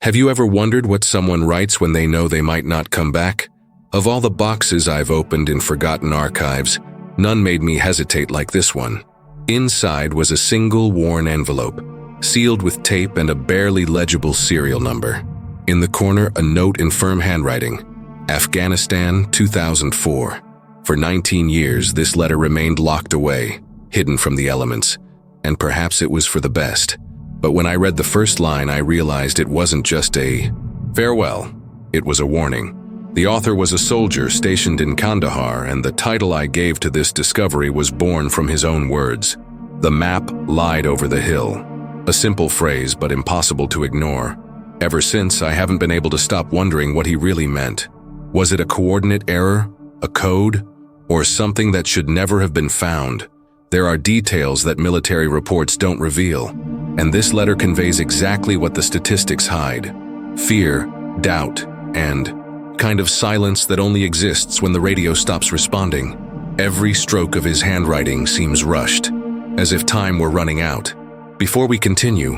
Have you ever wondered what someone writes when they know they might not come back? Of all the boxes I've opened in forgotten archives, none made me hesitate like this one. Inside was a single worn envelope, sealed with tape and a barely legible serial number. In the corner, a note in firm handwriting, Afghanistan, 2004. For 19 years, this letter remained locked away, hidden from the elements, and perhaps it was for the best. But when I read the first line, I realized it wasn't just a farewell. It was a warning. The author was a soldier stationed in Kandahar, and the title I gave to this discovery was born from his own words. The map lied over the hill. A simple phrase, but impossible to ignore. Ever since, I haven't been able to stop wondering what he really meant. Was it a coordinate error, a code, or something that should never have been found? There are details that military reports don't reveal, and this letter conveys exactly what the statistics hide. Fear, doubt, and kind of silence that only exists when the radio stops responding. Every stroke of his handwriting seems rushed, as if time were running out. Before we continue,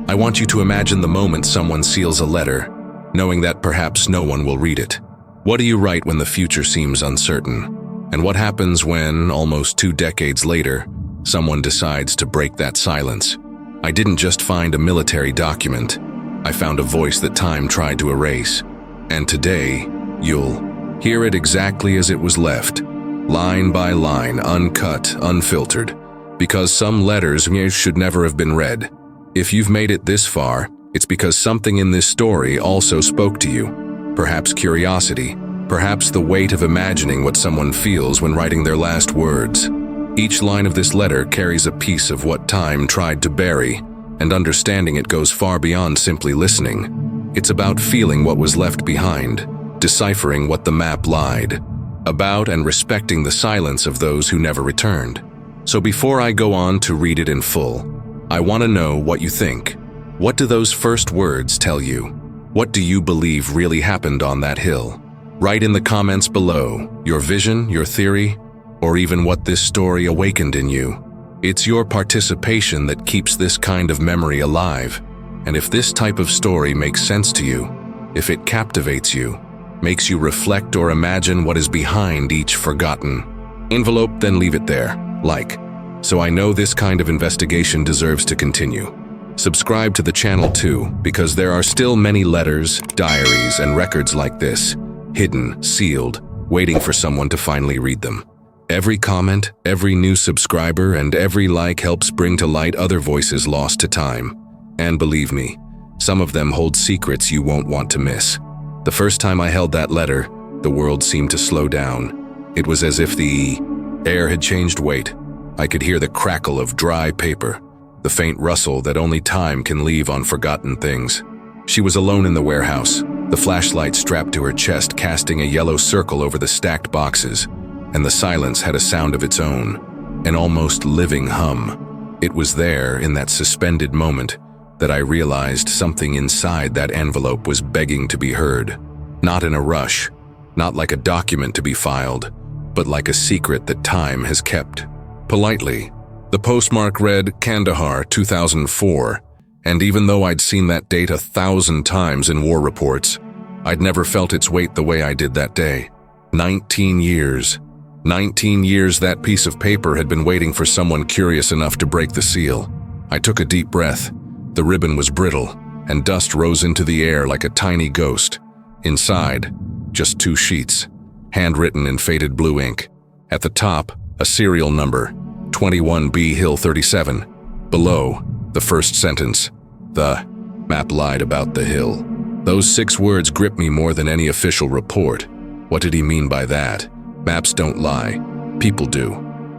I want you to imagine the moment someone seals a letter, knowing that perhaps no one will read it. What do you write when the future seems uncertain? And what happens when, almost 2 decades later, someone decides to break that silence? I didn't just find a military document. I found a voice that time tried to erase. And today, you'll hear it exactly as it was left, line by line, uncut, unfiltered, because some letters should never have been read. If you've made it this far, it's because something in this story also spoke to you. Perhaps curiosity, perhaps the weight of imagining what someone feels when writing their last words. Each line of this letter carries a piece of what time tried to bury, and understanding it goes far beyond simply listening. It's about feeling what was left behind, deciphering what the map lied about, and respecting the silence of those who never returned. So before I go on to read it in full, I want to know what you think. What do those first words tell you? What do you believe really happened on that hill? Write in the comments below your vision, your theory, or even what this story awakened in you. It's your participation that keeps this kind of memory alive. And if this type of story makes sense to you, if it captivates you, makes you reflect or imagine what is behind each forgotten envelope, then leave it there, so I know this kind of investigation deserves to continue. Subscribe to the channel too, because there are still many letters, diaries, and records like this, hidden, sealed, waiting for someone to finally read them. Every comment, every new subscriber, and every like helps bring to light other voices lost to time. And believe me, some of them hold secrets you won't want to miss. The first time I held that letter, the world seemed to slow down. It was as if the air had changed weight. I could hear the crackle of dry paper, the faint rustle that only time can leave on forgotten things. She was alone in the warehouse, the flashlight strapped to her chest casting a yellow circle over the stacked boxes, and the silence had a sound of its own, an almost living hum. It was there, in that suspended moment, that I realized something inside that envelope was begging to be heard. Not in a rush, not like a document to be filed, but like a secret that time has kept. Politely, the postmark read Kandahar, 2004, and even though I'd seen that date 1,000 times in war reports, I'd never felt its weight the way I did that day. 19 years. 19 years that piece of paper had been waiting for someone curious enough to break the seal. I took a deep breath. The ribbon was brittle, and dust rose into the air like a tiny ghost. Inside, just 2 sheets, handwritten in faded blue ink. At the top, a serial number, 21B Hill 37. Below, the first sentence, the map lied about the hill. Those 6 words gripped me more than any official report. What did he mean by that? Maps don't lie. People do.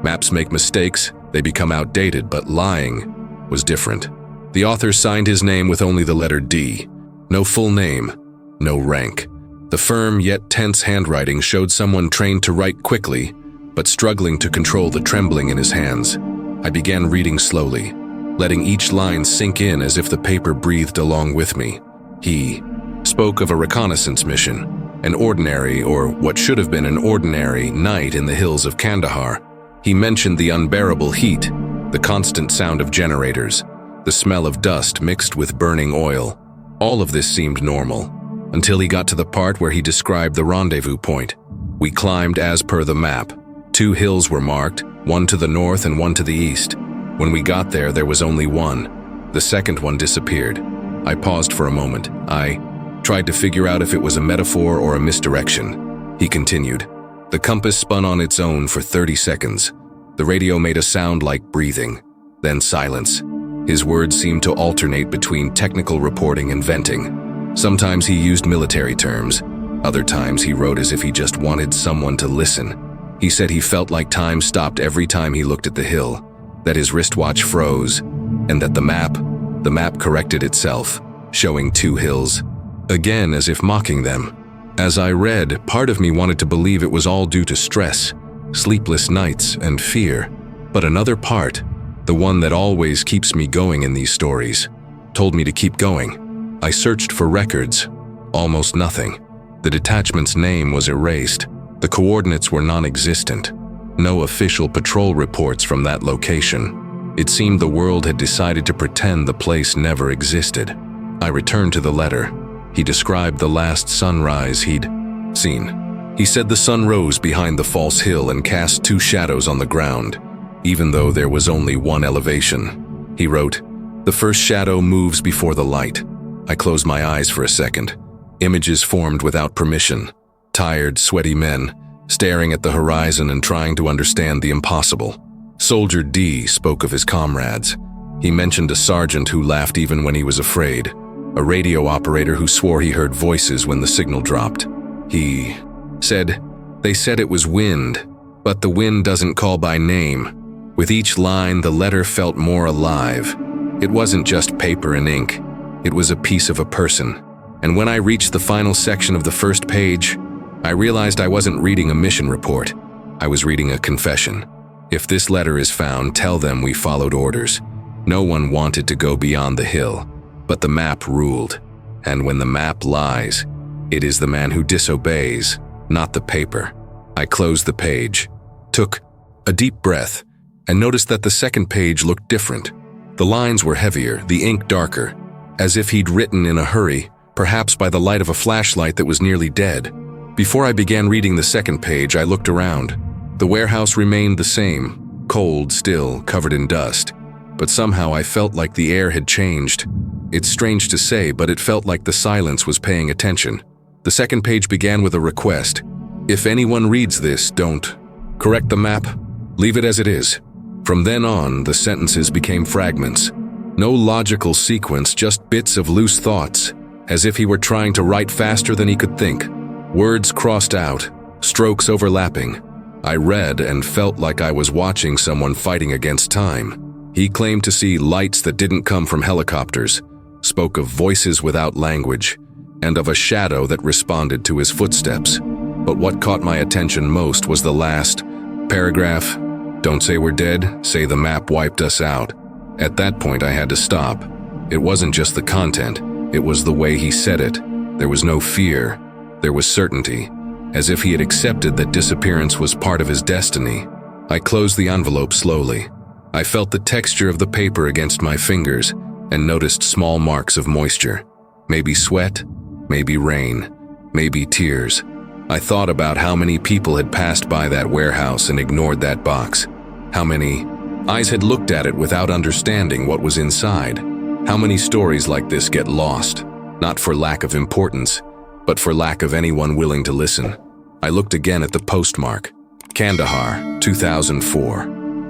Maps make mistakes, they become outdated, but lying was different. The author signed his name with only the letter D. No full name, no rank. The firm yet tense handwriting showed someone trained to write quickly, but struggling to control the trembling in his hands. I began reading slowly, letting each line sink in as if the paper breathed along with me. He spoke of a reconnaissance mission, an ordinary, or what should have been an ordinary, night in the hills of Kandahar. He mentioned the unbearable heat, the constant sound of generators, the smell of dust mixed with burning oil. All of this seemed normal, until he got to the part where he described the rendezvous point. We climbed as per the map. 2 hills were marked, one to the north and one to the east. When we got there, there was only one. The second one disappeared. I paused for a moment. I tried to figure out if it was a metaphor or a misdirection. He continued. The compass spun on its own for 30 seconds. The radio made a sound like breathing, then silence. His words seemed to alternate between technical reporting and venting. Sometimes he used military terms. Other times he wrote as if he just wanted someone to listen. He said he felt like time stopped every time he looked at the hill, that his wristwatch froze, and that the map corrected itself, showing 2 hills, again as if mocking them. As I read, part of me wanted to believe it was all due to stress, sleepless nights, and fear. But another part, the one that always keeps me going in these stories, told me to keep going. I searched for records. Almost nothing. The detachment's name was erased. The coordinates were non-existent. No official patrol reports from that location. It seemed the world had decided to pretend the place never existed. I returned to the letter. He described the last sunrise he'd seen. He said the sun rose behind the false hill and cast 2 shadows on the ground, even though there was only one elevation. He wrote, "The first shadow moves before the light." I closed my eyes for a second. Images formed without permission. Tired, sweaty men, staring at the horizon and trying to understand the impossible. Soldier D spoke of his comrades. He mentioned a sergeant who laughed even when he was afraid. A radio operator who swore he heard voices when the signal dropped. He said, "They said it was wind, but the wind doesn't call by name." With each line, the letter felt more alive. It wasn't just paper and ink. It was a piece of a person. And when I reached the final section of the first page, I realized I wasn't reading a mission report. I was reading a confession. If this letter is found, tell them we followed orders. No one wanted to go beyond the hill, but the map ruled. And when the map lies, it is the man who disobeys, not the paper. I closed the page, took a deep breath, and noticed that the second page looked different. The lines were heavier, the ink darker, as if he'd written in a hurry, perhaps by the light of a flashlight that was nearly dead. Before I began reading the second page, I looked around. The warehouse remained the same, cold, still, covered in dust. But somehow I felt like the air had changed. It's strange to say, but it felt like the silence was paying attention. The second page began with a request. If anyone reads this, don't correct the map. Leave it as it is. From then on, the sentences became fragments. No logical sequence, just bits of loose thoughts, as if he were trying to write faster than he could think. Words crossed out, strokes overlapping. I read and felt like I was watching someone fighting against time. He claimed to see lights that didn't come from helicopters, spoke of voices without language, and of a shadow that responded to his footsteps. But what caught my attention most was the last paragraph. Don't say we're dead, say the map wiped us out. At that point, I had to stop. It wasn't just the content, it was the way he said it. There was no fear, there was certainty, as if he had accepted that disappearance was part of his destiny. I closed the envelope slowly. I felt the texture of the paper against my fingers and noticed small marks of moisture. Maybe sweat, maybe rain, maybe tears. I thought about how many people had passed by that warehouse and ignored that box. How many eyes had looked at it without understanding what was inside. How many stories like this get lost, not for lack of importance, but for lack of anyone willing to listen. I looked again at the postmark, Kandahar, 2004,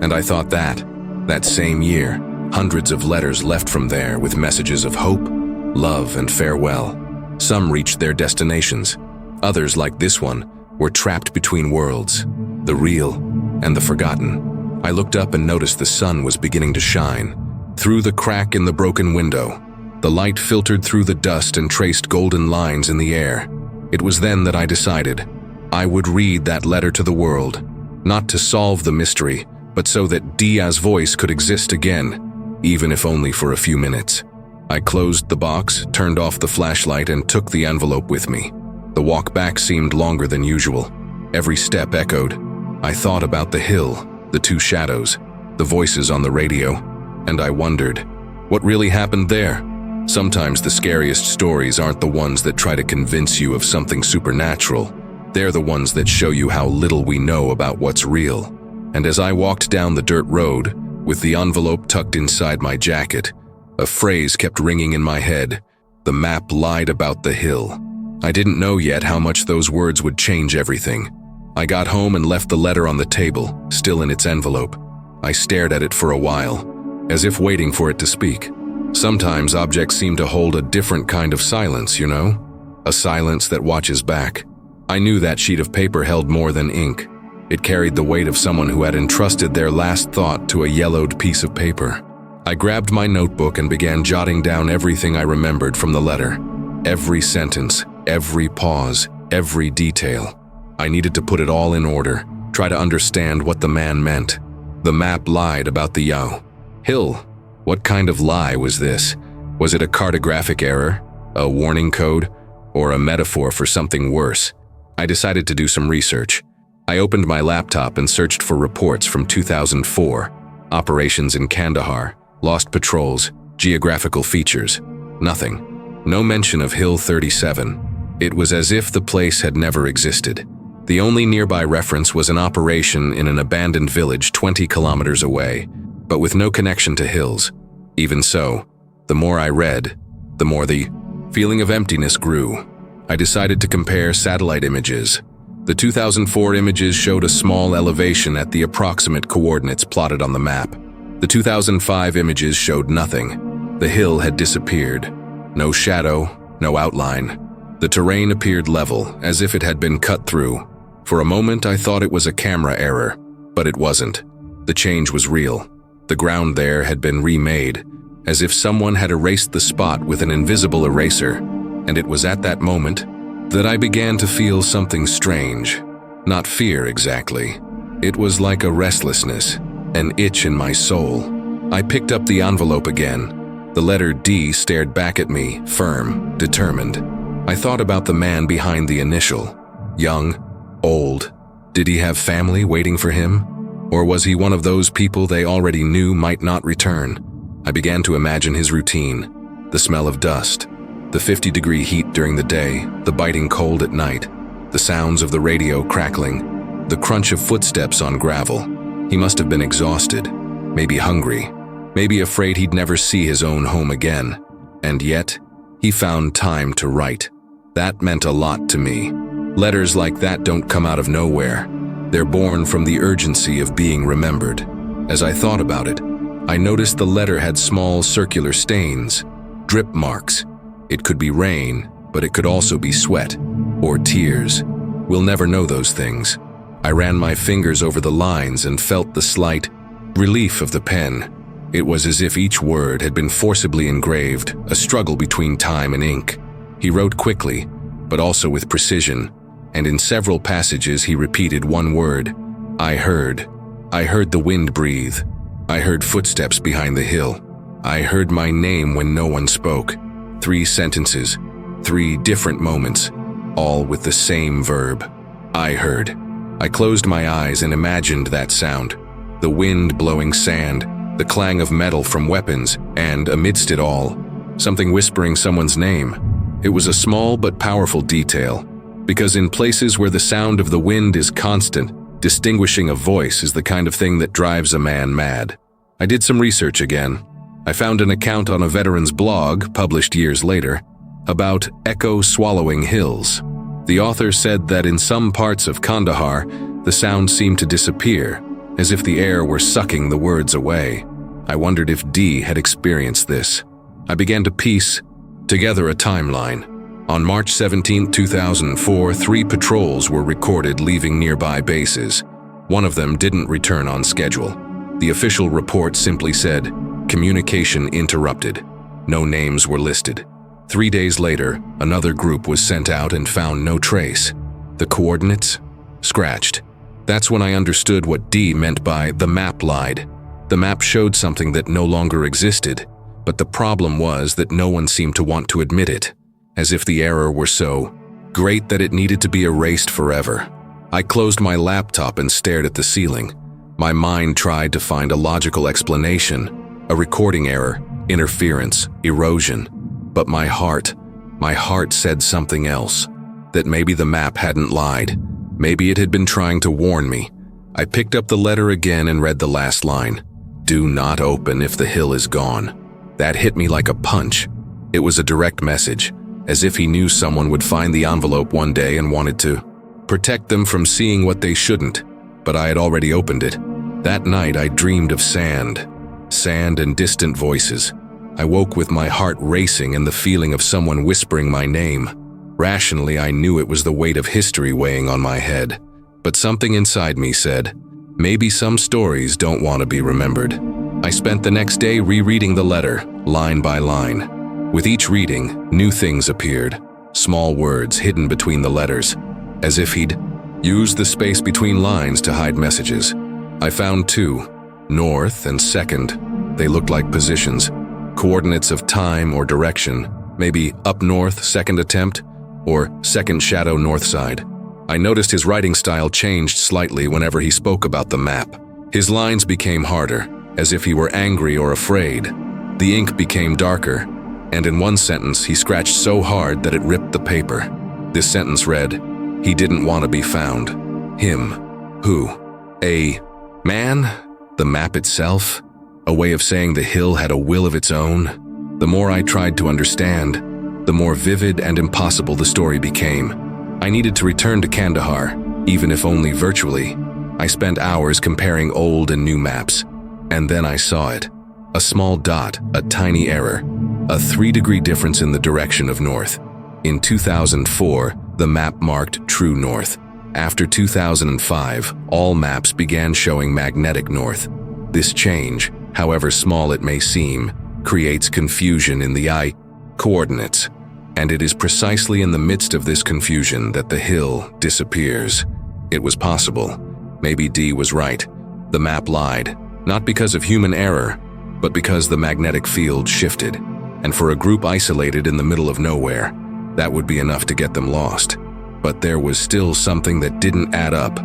and I thought that same year, hundreds of letters left from there with messages of hope, love, and farewell. Some reached their destinations. Others, like this one, were trapped between worlds, the real and the forgotten. I looked up and noticed the sun was beginning to shine. Through the crack in the broken window, the light filtered through the dust and traced golden lines in the air. It was then that I decided I would read that letter to the world, not to solve the mystery, but so that Dia's voice could exist again, even if only for a few minutes. I closed the box, turned off the flashlight, and took the envelope with me. The walk back seemed longer than usual. Every step echoed. I thought about the hill, the 2 shadows, the voices on the radio, and I wondered, what really happened there? Sometimes the scariest stories aren't the ones that try to convince you of something supernatural. They're the ones that show you how little we know about what's real. And as I walked down the dirt road, with the envelope tucked inside my jacket, a phrase kept ringing in my head. The map lied about the hill. I didn't know yet how much those words would change everything. I got home and left the letter on the table, still in its envelope. I stared at it for a while, as if waiting for it to speak. Sometimes objects seem to hold a different kind of silence, you know? A silence that watches back. I knew that sheet of paper held more than ink. It carried the weight of someone who had entrusted their last thought to a yellowed piece of paper. I grabbed my notebook and began jotting down everything I remembered from the letter. Every sentence, every pause, every detail. I needed to put it all in order, try to understand what the man meant. The map lied about the Yao Hill. What kind of lie was this? Was it a cartographic error, a warning code, or a metaphor for something worse? I decided to do some research. I opened my laptop and searched for reports from 2004, operations in Kandahar, lost patrols, geographical features. Nothing. No mention of Hill 37. It was as if the place had never existed. The only nearby reference was an operation in an abandoned village 20 kilometers away, but with no connection to hills. Even so, the more I read, the more the feeling of emptiness grew. I decided to compare satellite images. The 2004 images showed a small elevation at the approximate coordinates plotted on the map. The 2005 images showed nothing. The hill had disappeared. No shadow, no outline. The terrain appeared level, as if it had been cut through. For a moment I thought it was a camera error, but it wasn't. The change was real. The ground there had been remade, as if someone had erased the spot with an invisible eraser, and it was at that moment that I began to feel something strange. Not fear exactly. It was like a restlessness, an itch in my soul. I picked up the envelope again. The letter D stared back at me, firm, determined. I thought about the man behind the initial. Young, old. Did he have family waiting for him? Or was he one of those people they already knew might not return? I began to imagine his routine. The smell of dust, the 50-degree heat during the day, the biting cold at night, the sounds of the radio crackling, the crunch of footsteps on gravel. He must have been exhausted, maybe hungry, maybe afraid he'd never see his own home again. And yet, he found time to write. That meant a lot to me. Letters like that don't come out of nowhere. They're born from the urgency of being remembered. As I thought about it, I noticed the letter had small circular stains, drip marks. It could be rain, but it could also be sweat or tears. We'll never know those things. I ran my fingers over the lines and felt the slight relief of the pen. It was as if each word had been forcibly engraved, a struggle between time and ink. He wrote quickly, but also with precision, and in several passages he repeated one word. I heard. I heard the wind breathe. I heard footsteps behind the hill. I heard my name when no one spoke. 3 sentences, 3 different moments, all with the same verb. I heard. I closed my eyes and imagined that sound. The wind blowing sand, the clang of metal from weapons, and amidst it all, something whispering someone's name. It was a small but powerful detail, because in places where the sound of the wind is constant, distinguishing a voice is the kind of thing that drives a man mad. I did some research again. I found an account on a veteran's blog, published years later, about echo-swallowing hills. The author said that in some parts of Kandahar, the sound seemed to disappear, as if the air were sucking the words away. I wondered if D had experienced this. I began to piece together a timeline. On March 17, 2004, 3 patrols were recorded leaving nearby bases. One of them didn't return on schedule. The official report simply said, "Communication interrupted." No names were listed. 3 days later, another group was sent out and found no trace. The coordinates? Scratched. That's when I understood what D meant by the map lied. The map showed something that no longer existed, but the problem was that no one seemed to want to admit it, as if the error were so great that it needed to be erased forever. I closed my laptop and stared at the ceiling. My mind tried to find a logical explanation, a recording error, interference, erosion. But my heart said something else. That maybe the map hadn't lied. Maybe it had been trying to warn me. I picked up the letter again and read the last line. "Do not open if the hill is gone." That hit me like a punch. It was a direct message, as if he knew someone would find the envelope one day and wanted to protect them from seeing what they shouldn't. But I had already opened it. That night I dreamed of sand and distant voices. I woke with my heart racing and the feeling of someone whispering my name. Rationally, I knew it was the weight of history weighing on my head. But something inside me said, maybe some stories don't want to be remembered. I spent the next day rereading the letter, line by line. With each reading, new things appeared, small words hidden between the letters, as if he'd used the space between lines to hide messages. I found two, north and second. They looked like positions, coordinates of time or direction, maybe up north, second attempt, or second shadow north side. I noticed his writing style changed slightly whenever he spoke about the map. His lines became harder, as if he were angry or afraid. The ink became darker, and in one sentence he scratched so hard that it ripped the paper. This sentence read, "He didn't want to be found." Him. Who? A man? The map itself? A way of saying the hill had a will of its own? The more I tried to understand, the more vivid and impossible the story became. I needed to return to Kandahar, even if only virtually. I spent hours comparing old and new maps, and then I saw it. A small dot, a tiny error, a 3-degree difference in the direction of north. In 2004, the map marked true north. After 2005, all maps began showing magnetic north. This change, however small it may seem, creates confusion in the coordinates. And it is precisely in the midst of this confusion that the hill disappears. It was possible. Maybe D was right. The map lied, not because of human error, but because the magnetic field shifted. And for a group isolated in the middle of nowhere, that would be enough to get them lost. But there was still something that didn't add up.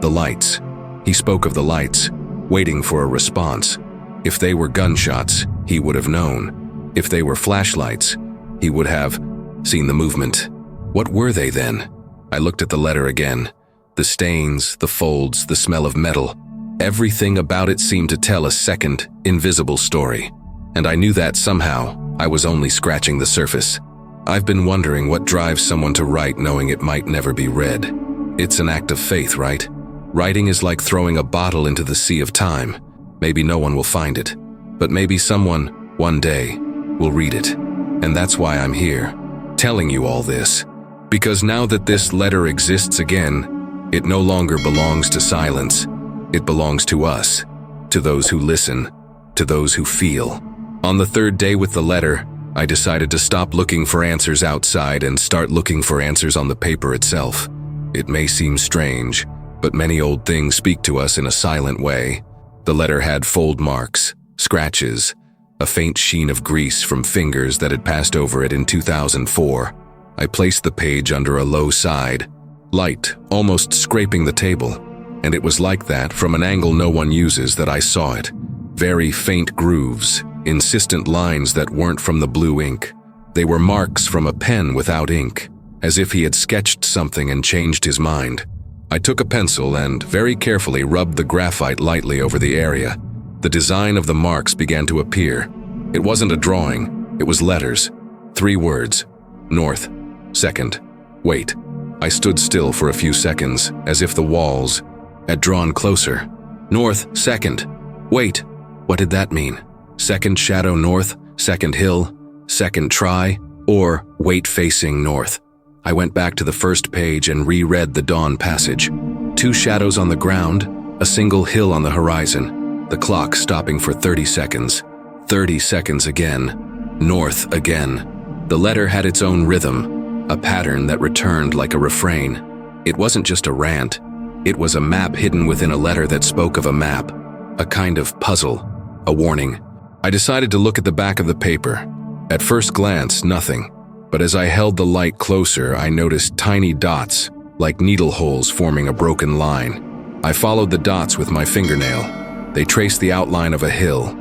The lights. He spoke of the lights, waiting for a response. If they were gunshots, he would have known. If they were flashlights, he would have seen the movement. What were they then? I looked at the letter again. The stains, the folds, the smell of metal. Everything about it seemed to tell a second, invisible story. And I knew that somehow I was only scratching the surface. I've been wondering what drives someone to write knowing it might never be read. It's an act of faith, right? Writing is like throwing a bottle into the sea of time. Maybe no one will find it, but maybe someone, one day, will read it. And that's why I'm here, telling you all this. Because now that this letter exists again, it no longer belongs to silence. It belongs to us, to those who listen, to those who feel. On the third day with the letter, I decided to stop looking for answers outside and start looking for answers on the paper itself. It may seem strange, but many old things speak to us in a silent way. The letter had fold marks, scratches, a faint sheen of grease from fingers that had passed over it in 2004. I placed the page under a low side, light, almost scraping the table. And it was like that, from an angle no one uses, that I saw it. Very faint grooves, insistent lines that weren't from the blue ink. They were marks from a pen without ink, as if he had sketched something and changed his mind. I took a pencil and very carefully rubbed the graphite lightly over the area. The design of the marks began to appear. It wasn't a drawing, it was letters. 3 words. North. Second. Wait. I stood still for a few seconds, as if the walls had drawn closer. North. Second. Wait. What did that mean? Second shadow north, second hill, second try, or wait facing north. I went back to the first page and reread the dawn passage. 2 shadows on the ground, a single hill on the horizon, the clock stopping for 30 seconds. 30 seconds again. North again. The letter had its own rhythm, a pattern that returned like a refrain. It wasn't just a rant. It was a map hidden within a letter that spoke of a map, a kind of puzzle, a warning. I decided to look at the back of the paper. At first glance, nothing. But as I held the light closer, I noticed tiny dots, like needle holes forming a broken line. I followed the dots with my fingernail. They traced the outline of a hill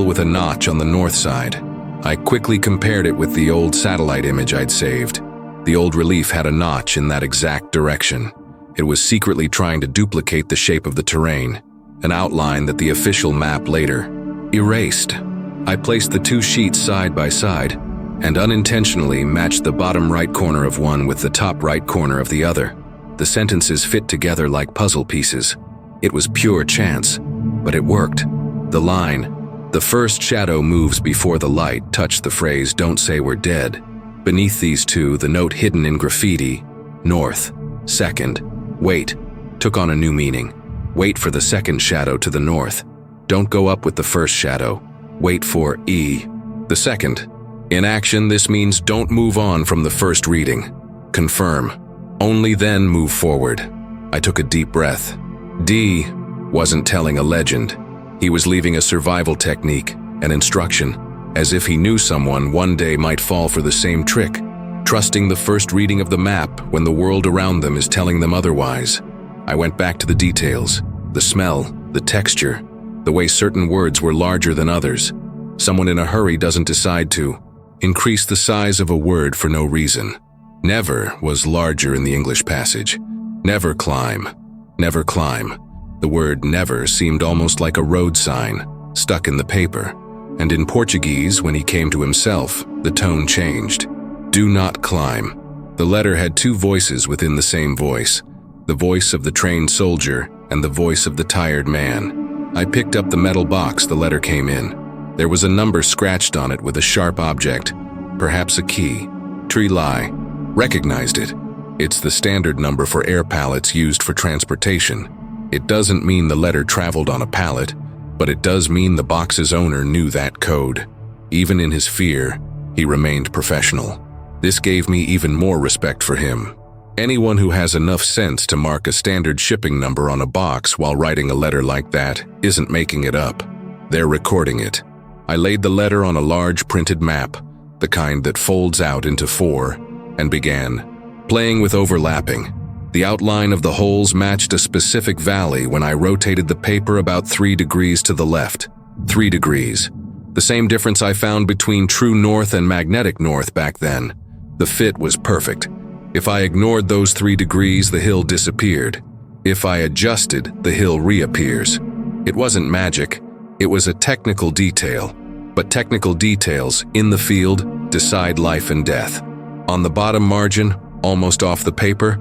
with a notch on the north side. I quickly compared it with the old satellite image I'd saved. The old relief had a notch in that exact direction. It was secretly trying to duplicate the shape of the terrain, an outline that the official map later erased. I placed the two sheets side by side and unintentionally matched the bottom right corner of one with the top right corner of the other. The sentences fit together like puzzle pieces. It was pure chance, but it worked. The line, "The first shadow moves before the light," touched the phrase, "Don't say we're dead." Beneath these two, the note hidden in graffiti, "North, second, wait," took on a new meaning. Wait for the second shadow to the north. Don't go up with the first shadow. Wait for the second. In action, this means don't move on from the first reading. Confirm. Only then move forward. I took a deep breath. D wasn't telling a legend. He was leaving a survival technique, an instruction, as if he knew someone one day might fall for the same trick, trusting the first reading of the map when the world around them is telling them otherwise. I went back to the details, the smell, the texture, the way certain words were larger than others. Someone in a hurry doesn't decide to increase the size of a word for no reason. Never was larger in the English passage. Never climb. Never climb. The word never seemed almost like a road sign, stuck in the paper. And in Portuguese, when he came to himself, the tone changed. Do not climb. The letter had two voices within the same voice. The voice of the trained soldier and the voice of the tired man. I picked up the metal box the letter came in. There was a number scratched on it with a sharp object, perhaps a key. Tree-lie. Recognized it. It's the standard number for air pallets used for transportation. It doesn't mean the letter traveled on a pallet, but it does mean the box's owner knew that code. Even in his fear, he remained professional. This gave me even more respect for him. Anyone who has enough sense to mark a standard shipping number on a box while writing a letter like that isn't making it up. They're recording it. I laid the letter on a large printed map, the kind that folds out into four, and began playing with overlapping. The outline of the holes matched a specific valley when I rotated the paper about 3 degrees to the left. 3 degrees. The same difference I found between true north and magnetic north back then. The fit was perfect. If I ignored those 3 degrees, the hill disappeared. If I adjusted, the hill reappears. It wasn't magic. It was a technical detail. But technical details, in the field, decide life and death. On the bottom margin, almost off the paper,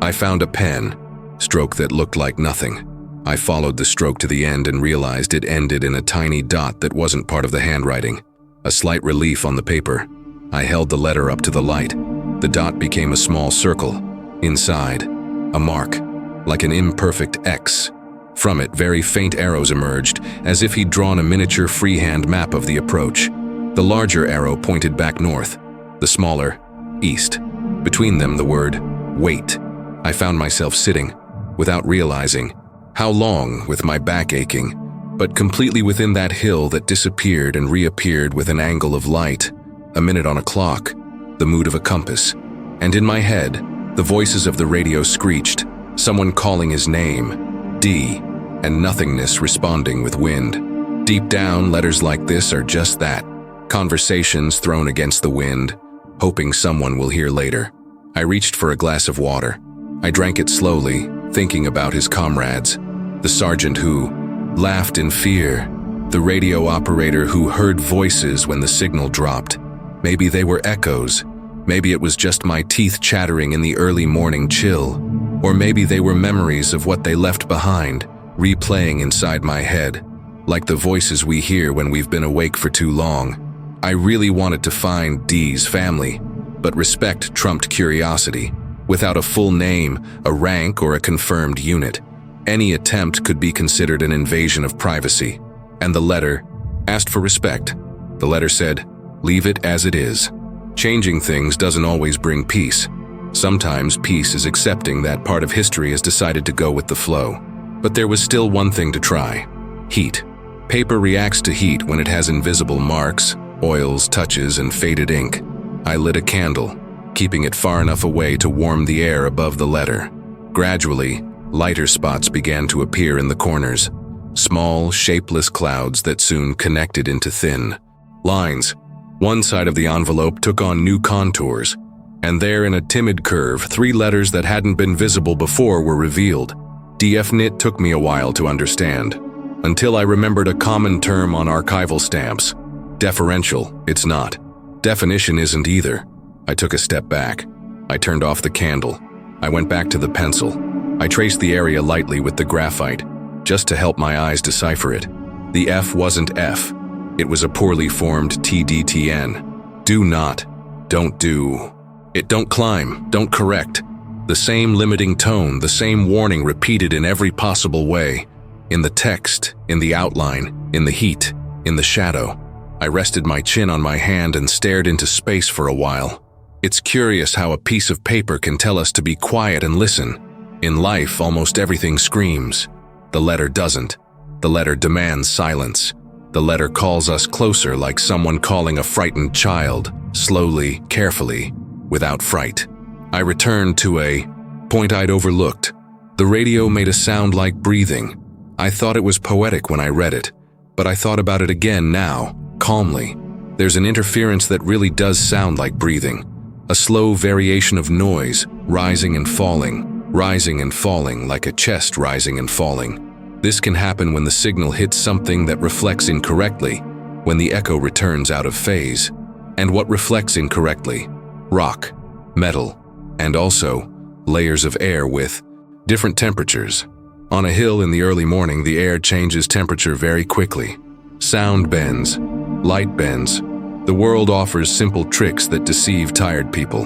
I found a pen, stroke that looked like nothing. I followed the stroke to the end and realized it ended in a tiny dot that wasn't part of the handwriting. A slight relief on the paper. I held the letter up to the light. The dot became a small circle. Inside, a mark, like an imperfect X. From it, very faint arrows emerged, as if he'd drawn a miniature freehand map of the approach. The larger arrow pointed back north, the smaller, east. Between them, the word, wait. I found myself sitting, without realizing, how long, with my back aching, but completely within that hill that disappeared and reappeared with an angle of light, a minute on a clock, the mood of a compass. And in my head, the voices of the radio screeched, someone calling his name, D, and nothingness responding with wind. Deep down, letters like this are just that, conversations thrown against the wind, hoping someone will hear later. I reached for a glass of water. I drank it slowly, thinking about his comrades, the sergeant who laughed in fear, the radio operator who heard voices when the signal dropped. Maybe they were echoes. Maybe it was just my teeth chattering in the early morning chill. Or maybe they were memories of what they left behind, replaying inside my head, like the voices we hear when we've been awake for too long. I really wanted to find D's family, but respect trumped curiosity. Without a full name, a rank, or a confirmed unit, any attempt could be considered an invasion of privacy. And the letter asked for respect. The letter said, leave it as it is. Changing things doesn't always bring peace. Sometimes peace is accepting that part of history has decided to go with the flow. But there was still one thing to try. Heat. Paper reacts to heat when it has invisible marks, oils, touches, and faded ink. I lit a candle, keeping it far enough away to warm the air above the letter. Gradually, lighter spots began to appear in the corners, small, shapeless clouds that soon connected into thin lines. One side of the envelope took on new contours, and there in a timid curve, 3 letters that hadn't been visible before were revealed. DFNIT took me a while to understand, until I remembered a common term on archival stamps. Deferential, it's not. Definition isn't either. I took a step back. I turned off the candle. I went back to the pencil. I traced the area lightly with the graphite, just to help my eyes decipher it. The F wasn't F. It was a poorly formed TDTN. Do not. Don't do. It don't climb. Don't correct. The same limiting tone, the same warning repeated in every possible way. In the text, in the outline, in the heat, in the shadow. I rested my chin on my hand and stared into space for a while. It's curious how a piece of paper can tell us to be quiet and listen. In life, almost everything screams. The letter doesn't. The letter demands silence. The letter calls us closer like someone calling a frightened child, slowly, carefully, without fright. I returned to a point I'd overlooked. The radio made a sound like breathing. I thought it was poetic when I read it, but I thought about it again now, calmly. There's an interference that really does sound like breathing. A slow variation of noise, rising and falling like a chest rising and falling. This can happen when the signal hits something that reflects incorrectly, when the echo returns out of phase. And what reflects incorrectly? Rock, metal, and also layers of air with different temperatures. On a hill in the early morning, the air changes temperature very quickly. Sound bends, light bends. The world offers simple tricks that deceive tired people.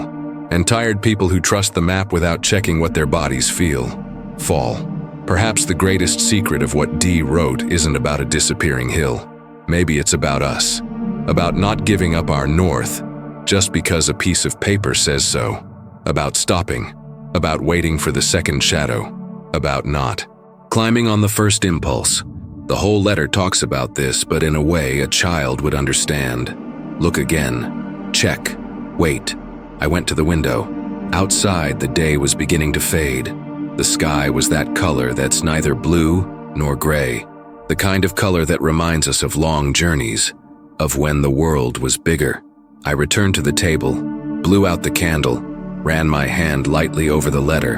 And tired people who trust the map without checking what their bodies feel fall. Perhaps the greatest secret of what D wrote isn't about a disappearing hill. Maybe it's about us. About not giving up our north just because a piece of paper says so. About stopping. About waiting for the second shadow. About not climbing on the first impulse. The whole letter talks about this, but in a way a child would understand. Look again. Check. Wait. I went to the window. Outside, the day was beginning to fade. The sky was that color that's neither blue nor gray. The kind of color that reminds us of long journeys, of when the world was bigger. I returned to the table, blew out the candle, ran my hand lightly over the letter,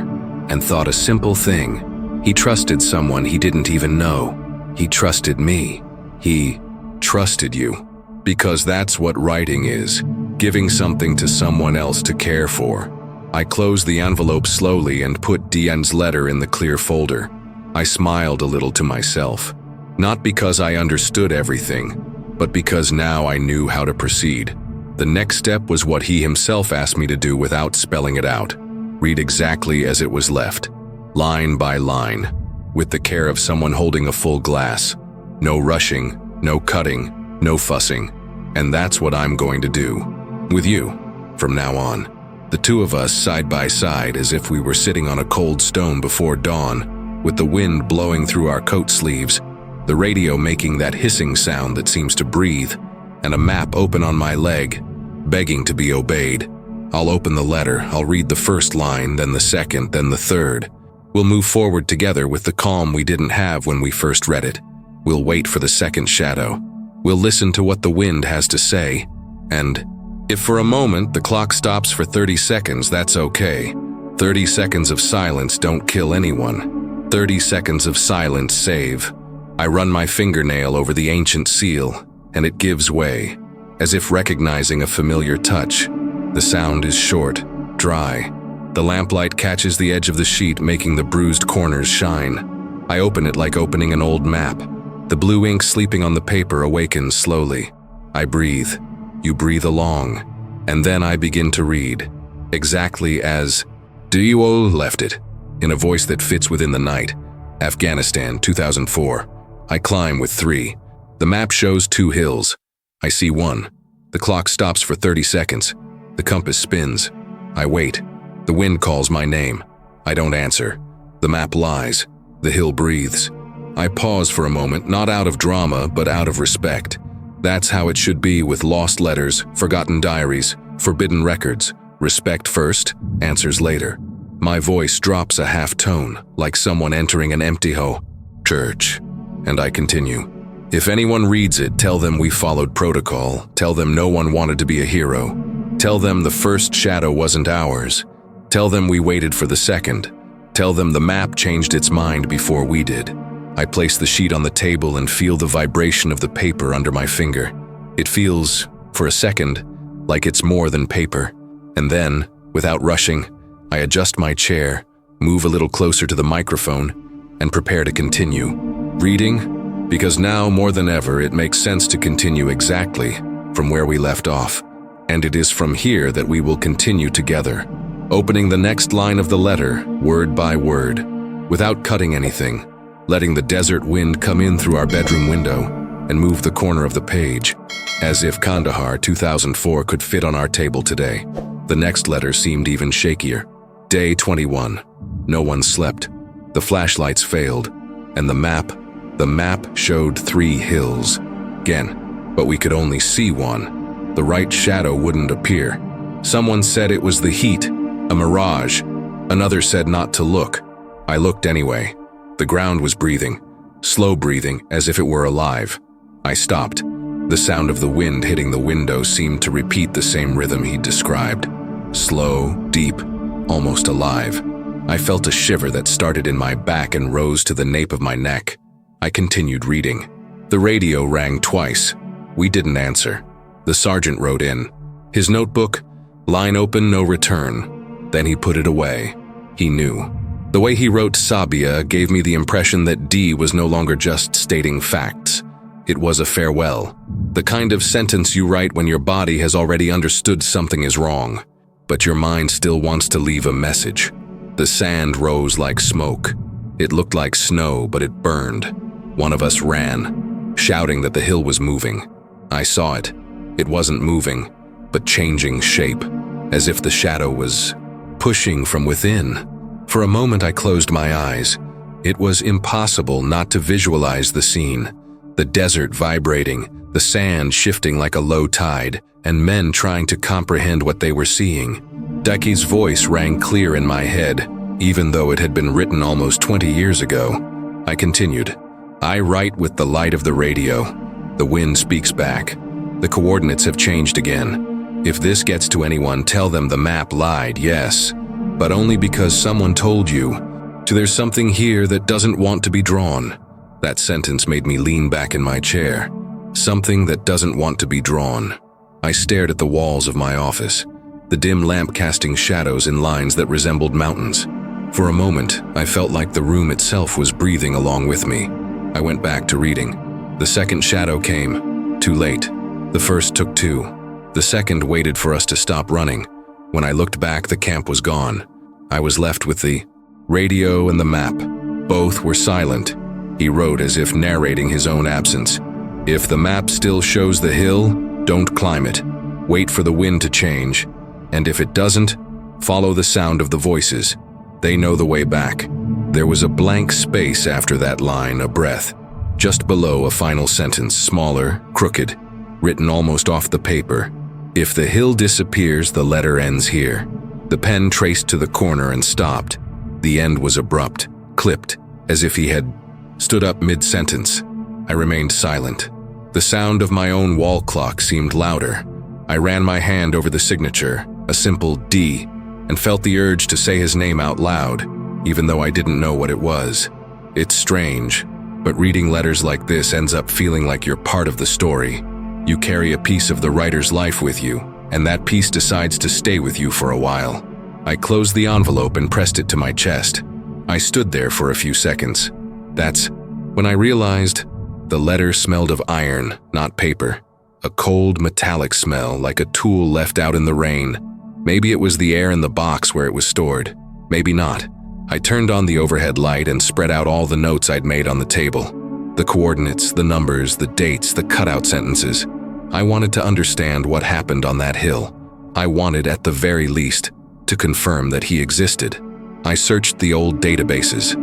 and thought a simple thing. He trusted someone he didn't even know. He trusted me. He trusted you. Because that's what writing is, giving something to someone else to care for. I closed the envelope slowly and put Diane's letter in the clear folder. I smiled a little to myself. Not because I understood everything, but because now I knew how to proceed. The next step was what he himself asked me to do without spelling it out. Read exactly as it was left, line by line, with the care of someone holding a full glass. No rushing, no cutting, no fussing. And that's what I'm going to do. With you, from now on. The two of us side by side as if we were sitting on a cold stone before dawn, with the wind blowing through our coat sleeves, the radio making that hissing sound that seems to breathe, and a map open on my leg, begging to be obeyed. I'll open the letter, I'll read the first line, then the second, then the third. We'll move forward together with the calm we didn't have when we first read it. We'll wait for the second shadow. We'll listen to what the wind has to say, and if for a moment the clock stops for 30 seconds, that's okay. 30 seconds of silence don't kill anyone. 30 seconds of silence save. I run my fingernail over the ancient seal, and it gives way, as if recognizing a familiar touch. The sound is short, dry. The lamplight catches the edge of the sheet, making the bruised corners shine. I open it like opening an old map. The blue ink sleeping on the paper awakens slowly. I breathe. You breathe along. And then I begin to read. Exactly as Duo left it, in a voice that fits within the night. Afghanistan, 2004. I climb with 3. The map shows 2 hills. I see 1. The clock stops for 30 seconds. The compass spins. I wait. The wind calls my name. I don't answer. The map lies. The hill breathes. I pause for a moment, not out of drama, but out of respect. That's how it should be with lost letters, forgotten diaries, forbidden records. Respect first, answers later. My voice drops a half tone, like someone entering an empty church. And I continue. If anyone reads it, tell them we followed protocol. Tell them no one wanted to be a hero. Tell them the first shadow wasn't ours. Tell them we waited for the second. Tell them the map changed its mind before we did. I place the sheet on the table and feel the vibration of the paper under my finger. It feels, for a second, like it's more than paper. And then, without rushing, I adjust my chair, move a little closer to the microphone, and prepare to continue. Reading? Because now, more than ever, it makes sense to continue exactly from where we left off. And it is from here that we will continue together, opening the next line of the letter, word by word, without cutting anything, letting the desert wind come in through our bedroom window and move the corner of the page, as if Kandahar 2004 could fit on our table today. The next letter seemed even shakier. Day 21. No one slept. The flashlights failed, and the map showed 3 hills. Again, but we could only see one. The right shadow wouldn't appear. Someone said it was the heat, a mirage. Another said not to look. I looked anyway. The ground was breathing, slow breathing, as if it were alive. I stopped. The sound of the wind hitting the window seemed to repeat the same rhythm he'd described. Slow, deep, almost alive. I felt a shiver that started in my back and rose to the nape of my neck. I continued reading. The radio rang twice. We didn't answer. The sergeant wrote in. His notebook, line open, no return. Then he put it away. He knew. The way he wrote Sabia gave me the impression that D was no longer just stating facts. It was a farewell. The kind of sentence you write when your body has already understood something is wrong, but your mind still wants to leave a message. The sand rose like smoke. It looked like snow, but it burned. One of us ran, shouting that the hill was moving. I saw it. It wasn't moving, but changing shape, as if the shadow was pushing from within. For a moment I closed my eyes. It was impossible not to visualize the scene. The desert vibrating, the sand shifting like a low tide, and men trying to comprehend what they were seeing. Decky's voice rang clear in my head, even though it had been written almost 20 years ago. I continued. I write with the light of the radio. The wind speaks back. The coordinates have changed again. If this gets to anyone, tell them the map lied, yes, but only because someone told you. There's something here that doesn't want to be drawn. That sentence made me lean back in my chair. Something that doesn't want to be drawn. I stared at the walls of my office, the dim lamp casting shadows in lines that resembled mountains. For a moment, I felt like the room itself was breathing along with me. I went back to reading. The second shadow came. Too late. The first took 2. The second waited for us to stop running. When I looked back, the camp was gone. I was left with the radio and the map. Both were silent. He wrote as if narrating his own absence. If the map still shows the hill, don't climb it. Wait for the wind to change. And if it doesn't, follow the sound of the voices. They know the way back. There was a blank space after that line, a breath. Just below a final sentence, smaller, crooked, written almost off the paper. If the hill disappears, the letter ends here. The pen traced to the corner and stopped. The end was abrupt, clipped, as if he had stood up mid-sentence. I remained silent. The sound of my own wall clock seemed louder. I ran my hand over the signature, a simple D, and felt the urge to say his name out loud, even though I didn't know what it was. It's strange, but reading letters like this ends up feeling like you're part of the story. You carry a piece of the writer's life with you, and that piece decides to stay with you for a while. I closed the envelope and pressed it to my chest. I stood there for a few seconds. That's when I realized the letter smelled of iron, not paper. A cold, metallic smell, like a tool left out in the rain. Maybe it was the air in the box where it was stored. Maybe not. I turned on the overhead light and spread out all the notes I'd made on the table. The coordinates, the numbers, the dates, the cutout sentences. I wanted to understand what happened on that hill. I wanted, at the very least, to confirm that he existed. I searched the old databases.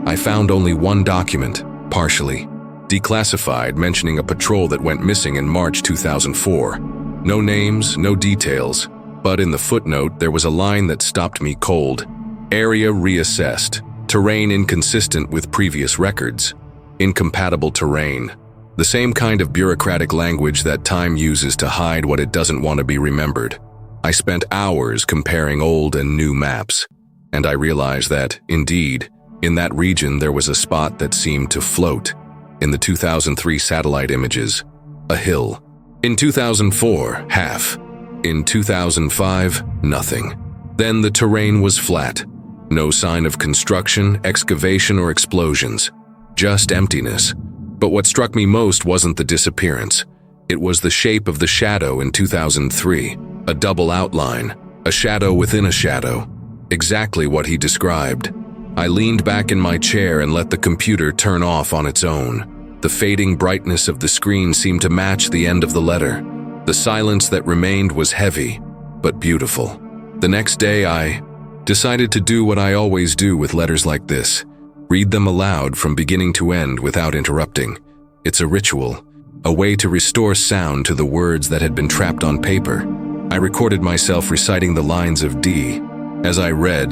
I found only one document, partially declassified, mentioning a patrol that went missing in March 2004. No names, no details, but in the footnote there was a line that stopped me cold. Area reassessed. Terrain inconsistent with previous records. Incompatible terrain. The same kind of bureaucratic language that time uses to hide what it doesn't want to be remembered. I spent hours comparing old and new maps, and I realized that, indeed, in that region there was a spot that seemed to float. In the 2003 satellite images, a hill. In 2004, half. In 2005, nothing. Then the terrain was flat. No sign of construction, excavation, or explosions. Just emptiness. But what struck me most wasn't the disappearance. It was the shape of the shadow in 2003. A double outline. A shadow within a shadow. Exactly what he described. I leaned back in my chair and let the computer turn off on its own. The fading brightness of the screen seemed to match the end of the letter. The silence that remained was heavy, but beautiful. The next day I decided to do what I always do with letters like this. Read them aloud from beginning to end without interrupting. It's a ritual, a way to restore sound to the words that had been trapped on paper. I recorded myself reciting the lines of D. As I read,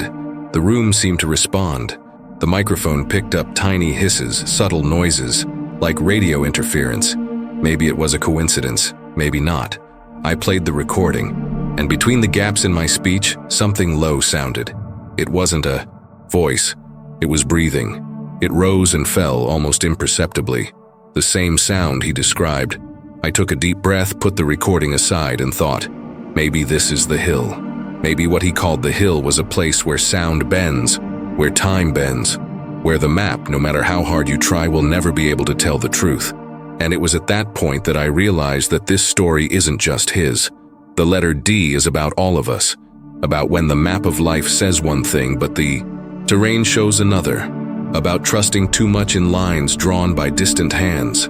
the room seemed to respond. The microphone picked up tiny hisses, subtle noises, like radio interference. Maybe it was a coincidence, maybe not. I played the recording, and between the gaps in my speech, something low sounded. It wasn't a voice. It was breathing. It rose and fell almost imperceptibly. The same sound he described. I took a deep breath, put the recording aside, and thought, maybe this is the hill. Maybe what he called the hill was a place where sound bends, where time bends, where the map, no matter how hard you try, will never be able to tell the truth. And it was at that point that I realized that this story isn't just his. The letter D is about all of us, about when the map of life says one thing but the terrain shows another, about trusting too much in lines drawn by distant hands,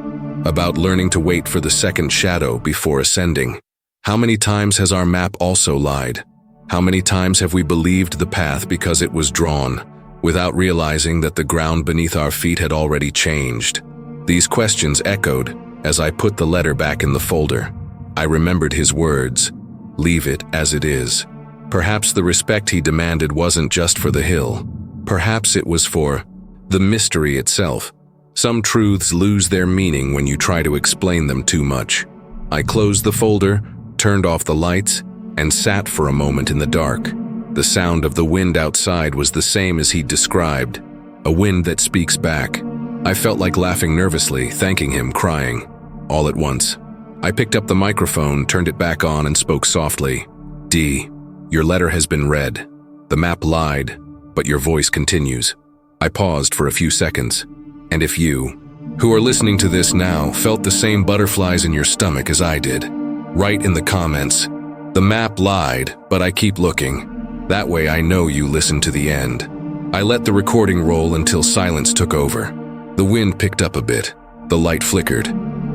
about learning to wait for the second shadow before ascending. How many times has our map also lied? How many times have we believed the path because it was drawn, without realizing that the ground beneath our feet had already changed? These questions echoed as I put the letter back in the folder. I remembered his words, "Leave it as it is." Perhaps the respect he demanded wasn't just for the hill. Perhaps it was for the mystery itself. Some truths lose their meaning when you try to explain them too much. I closed the folder, turned off the lights, and sat for a moment in the dark. The sound of the wind outside was the same as he'd described, a wind that speaks back. I felt like laughing nervously, thanking him, crying, all at once. I picked up the microphone, turned it back on, and spoke softly. "D, your letter has been read. The map lied, but your voice continues." I paused for a few seconds. And if you, who are listening to this now, felt the same butterflies in your stomach as I did, write in the comments, "The map lied, but I keep looking." That way I know you listened to the end. I let the recording roll until silence took over. The wind picked up a bit, the light flickered,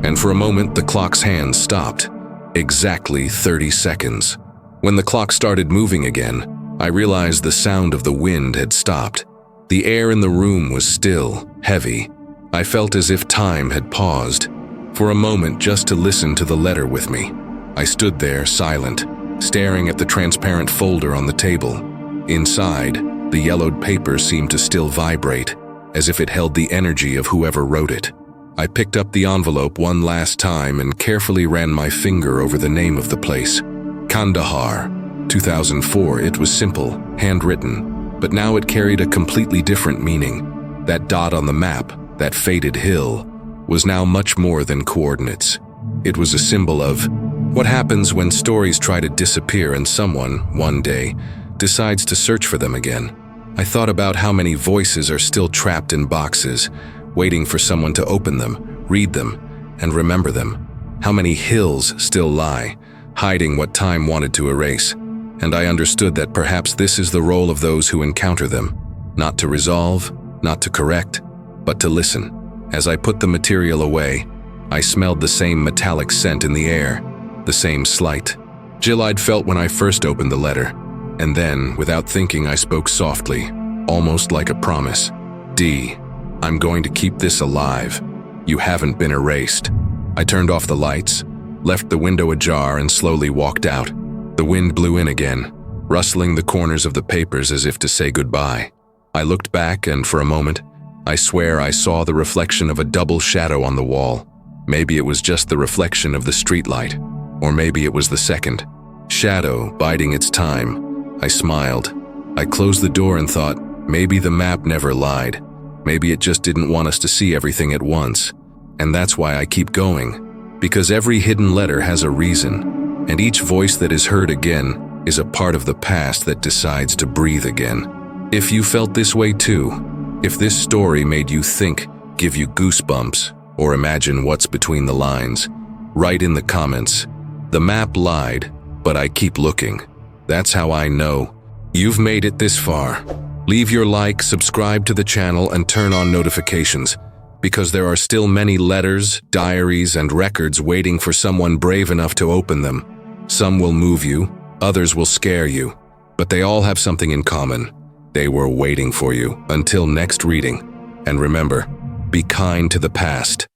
and for a moment the clock's hands stopped. Exactly 30 seconds. When the clock started moving again, I realized the sound of the wind had stopped. The air in the room was still, heavy. I felt as if time had paused, for a moment just to listen to the letter with me. I stood there, silent, staring at the transparent folder on the table. Inside, the yellowed paper seemed to still vibrate, as if it held the energy of whoever wrote it. I picked up the envelope one last time and carefully ran my finger over the name of the place. Kandahar, 2004. It was simple, handwritten, but now it carried a completely different meaning. That dot on the map, that faded hill, was now much more than coordinates. It was a symbol of what happens when stories try to disappear and someone, one day, decides to search for them again. I thought about how many voices are still trapped in boxes, waiting for someone to open them, read them, and remember them. How many hills still lie, hiding what time wanted to erase. And I understood that perhaps this is the role of those who encounter them, not to resolve, not to correct, but to listen. As I put the material away, I smelled the same metallic scent in the air, the same slight chill I'd felt when I first opened the letter. And then, without thinking, I spoke softly, almost like a promise. "D, I'm going to keep this alive. You haven't been erased." I turned off the lights, left the window ajar, and slowly walked out. The wind blew in again, rustling the corners of the papers as if to say goodbye. I looked back, and for a moment, I swear I saw the reflection of a double shadow on the wall. Maybe it was just the reflection of the streetlight, or maybe it was the second shadow biding its time. I smiled. I closed the door and thought, maybe the map never lied. Maybe it just didn't want us to see everything at once. And that's why I keep going. Because every hidden letter has a reason, and each voice that is heard again is a part of the past that decides to breathe again. If you felt this way too, if this story made you think, give you goosebumps, or imagine what's between the lines, write in the comments. The map lied, but I keep looking. That's how I know you've made it this far. Leave your like, subscribe to the channel, and turn on notifications, because there are still many letters, diaries, and records waiting for someone brave enough to open them. Some will move you, others will scare you, but they all have something in common. They were waiting for you. Until next reading. And remember, be kind to the past.